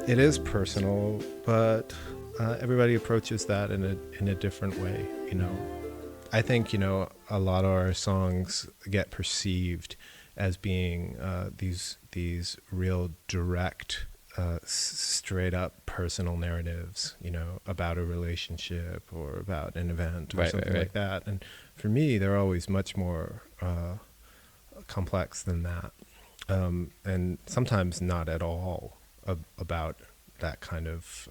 It is personal, but everybody approaches that in a different way. I think a lot of our songs get perceived as being these real direct, straight up personal narratives, about a relationship or about an event or something like that. And for me, they're always much more complex than that, and sometimes not at all about that kind of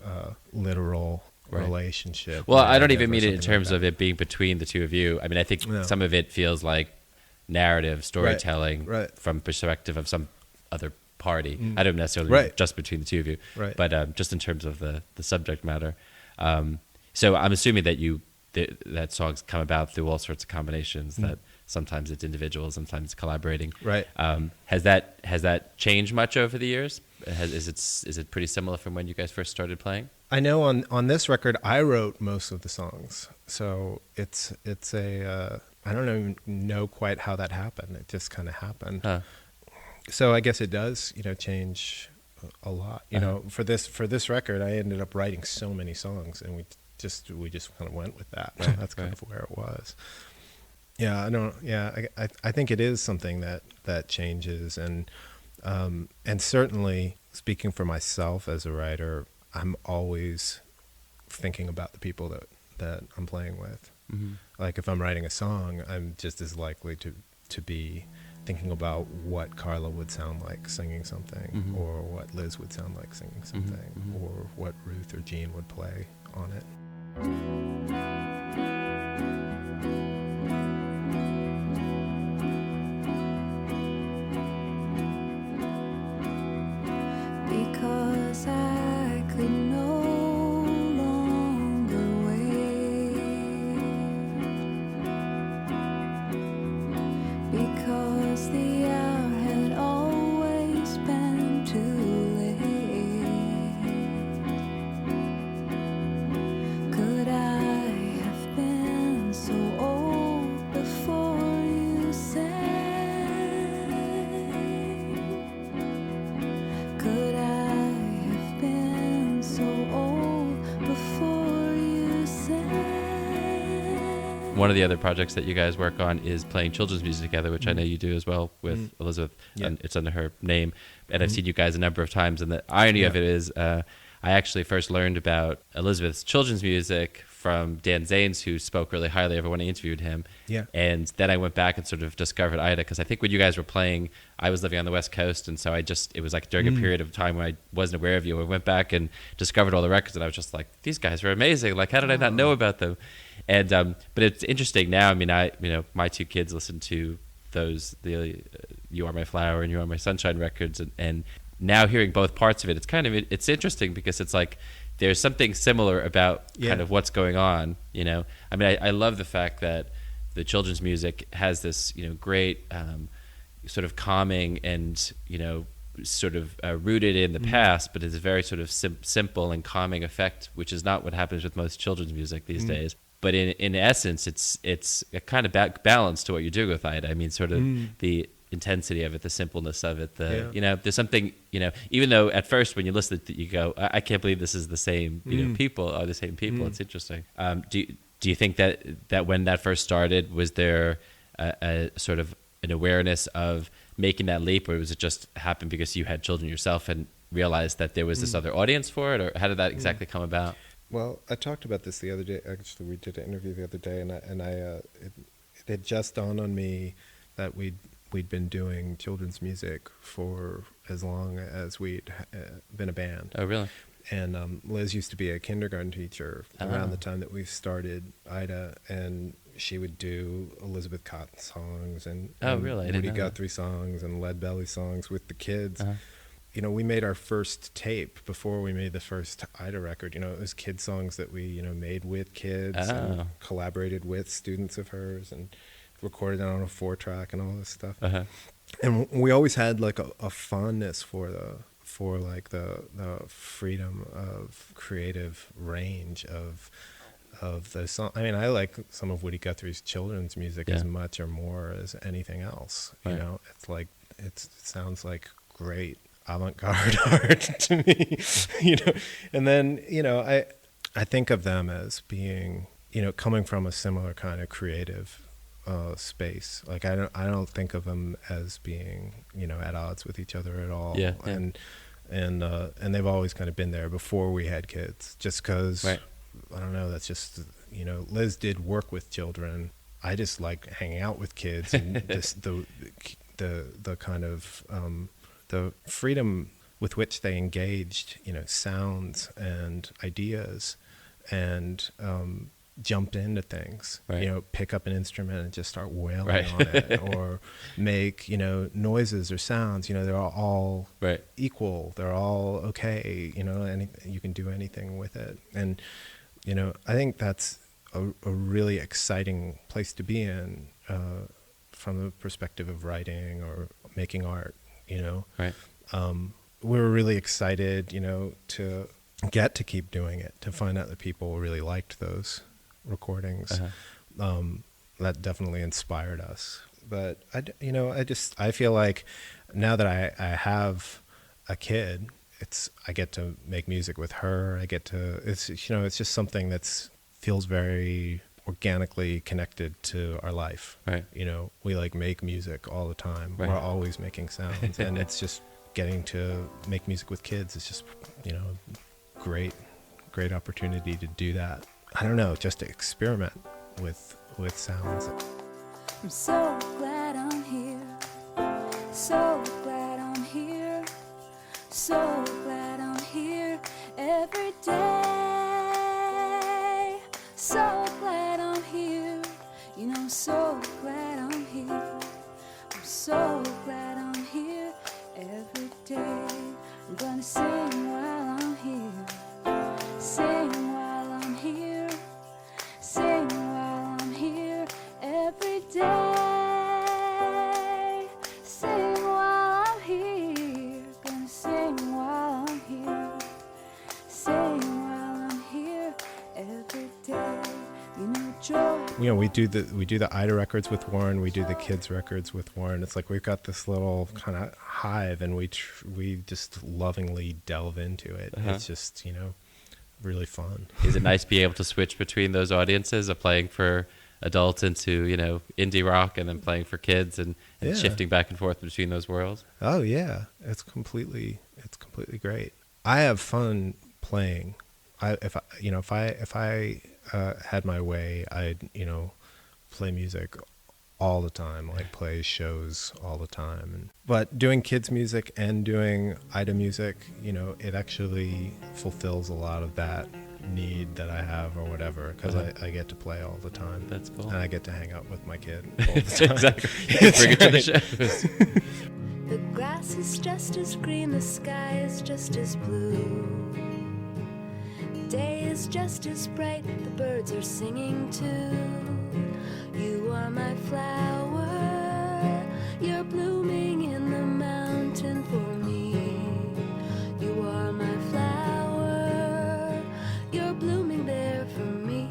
literal relationship. Well, I don't even mean it in terms of it being between the two of you. I mean, I think some of it feels like narrative storytelling from perspective of some other party. I don't necessarily mean just between the two of you, but just in terms of the subject matter. So I'm assuming that that songs come about through all sorts of combinations. That sometimes it's individuals, sometimes collaborating. Right. Has that changed much over the years? Is it pretty similar from when you guys first started playing? I know on this record I wrote most of the songs, so it's a I don't even know quite how that happened. It just kind of happened. Huh. So I guess it does change a lot. For this record, I ended up writing so many songs, and we just kind of went with that. That's kind of where it was. Yeah, I think it is something that changes, and certainly speaking for myself as a writer, I'm always thinking about the people that I'm playing with. Mm-hmm. Like if I'm writing a song, I'm just as likely to be thinking about what Carla would sound like singing something, or what Liz would sound like singing something, or what Ruth or Jean would play on it. Because I could no longer wait, because the hour had always been too late. Could I have been so old before you said? Could I have been so old before you said? One of the other projects that you guys work on is playing children's music together, which I know you do as well with Elizabeth. And it's under her name. And I've seen you guys a number of times. And the irony of it is I actually first learned about Elizabeth's children's music from Dan Zanes, who spoke really highly of her when I interviewed him. Yeah. And then I went back and sort of discovered Ida, because I think when you guys were playing, I was living on the West Coast, and so it was like during a period of time when I wasn't aware of you. I went back and discovered all the records, and I was just like, these guys are amazing. Like, how did I not know about them? And but it's interesting now. I mean, my two kids listen to those, You Are My Flower and You Are My Sunshine records, and now hearing both parts of it, it's interesting, because it's like there's something similar about kind of what's going on. I mean, I love the fact that the children's music has this great sort of calming and sort of rooted in the past, but it's a very sort of simple and calming effect, which is not what happens with most children's music these days. But in essence, it's a kind of balance to what you're doing with Ida. I mean, sort of the intensity of it, the simpleness of it, there's something, even though at first when you listen to it, you go, I can't believe this is the same, people are the same people. It's interesting. Do you think that when that first started, was there a sort of an awareness of making that leap, or was it just happen because you had children yourself and realized that there was this other audience for it, or how did that exactly come about? Well, I talked about this the other day. Actually, we did an interview the other day, and it had just dawned on me that we'd been doing children's music for as long as we'd been a band. Oh, really? And Liz used to be a kindergarten teacher around the time that we started Ida, and she would do Elizabeth Cotton songs and Woody Guthrie songs and Lead Belly songs with the kids. We made our first tape before we made the first Ida record. It was kid songs that we made with kids and collaborated with students of hers and recorded it on a 4-track and all this stuff. And we always had like a fondness for the freedom of creative range of the song. I mean, I like some of Woody Guthrie's children's music as much or more as anything else. It's like it sounds like great avant-garde art to me, And then, I think of them as being, coming from a similar kind of creative space. Like I don't think of them as being, at odds with each other at all. Yeah. And they've always kind of been there before we had kids, just because, Right. I don't know, that's just, Liz did work with children. I just like hanging out with kids and the kind of, the freedom with which they engaged, sounds and ideas and, jump into things, right. Pick up an instrument and just start wailing right. on it, or make, noises or sounds, they're all right. equal. They're all okay, you can do anything with it. And, I think that's a really exciting place to be in, from the perspective of writing or making art, Right. We were really excited, to get to keep doing it, to find out that people really liked those recordings. Uh-huh. That definitely inspired us. But I feel like now that I have a kid, I get to make music with her. It's just something that's feels very organically connected to our life. Right. We like make music all the time. Right. We're always making sounds, and it's just getting to make music with kids is just, great opportunity to do that. I don't know, just to experiment with sounds. I'm so glad I'm here. So glad I'm here. So glad I'm here every day. So glad I'm here. So glad I'm here. I'm so glad I'm here every day. I'm gonna sing while I'm here. Sing while I'm here. Sing while I'm here every day. Sing while I'm here. Gonna sing while I'm here. Sing while I'm here every day. Joy. We do the Ida records with Warren. We do the kids records with Warren. It's like we've got this little kind of hive, and we just lovingly delve into it. Uh-huh. It's just really fun. Is it nice to be able to switch between those audiences of playing for adults into indie rock and then playing for kids and shifting back and forth between those worlds? Oh yeah, it's completely great. I have fun playing. If I had my way, I'd play music all the time, like play shows all the time. But doing kids music and doing Ida music, it actually fulfills a lot of that need that I have or whatever, because I get to play all the time. That's cool. And I get to hang out with my kid all the time. Exactly. Bring it to the shows. The grass is just as green, the sky is just as blue. The day is just as bright, the birds are singing too. You are my flower, you're blooming in the mountain for me. You are my flower, you're blooming there for me.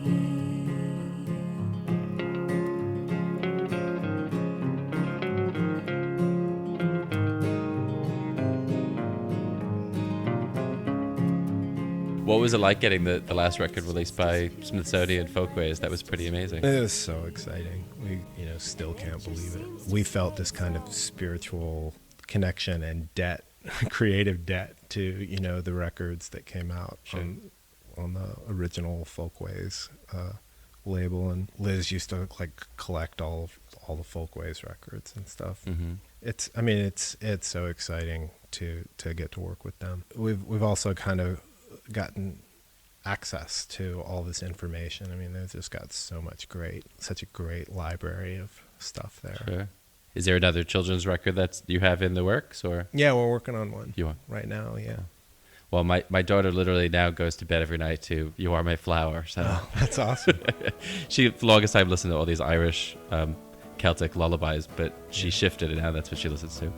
What was it like getting the last record released by Smithsonian Folkways? That was pretty amazing. It was so exciting. We, still can't believe it. We felt this kind of spiritual connection and debt, creative debt to, the records that came out on the original Folkways label. And Liz used to collect all the Folkways records and stuff. Mm-hmm. It's so exciting to get to work with them. We've also kind of gotten access to all this information. I mean, they've just got such a great library of stuff there. Sure. Is there another children's record that you have in the works, or? Yeah, we're working on one. You are? Right now, yeah. Well, my daughter literally now goes to bed every night to "You Are My Flower." So that's awesome. She, for the longest time, listened to all these Irish Celtic lullabies, but she shifted, and now that's what she listens to.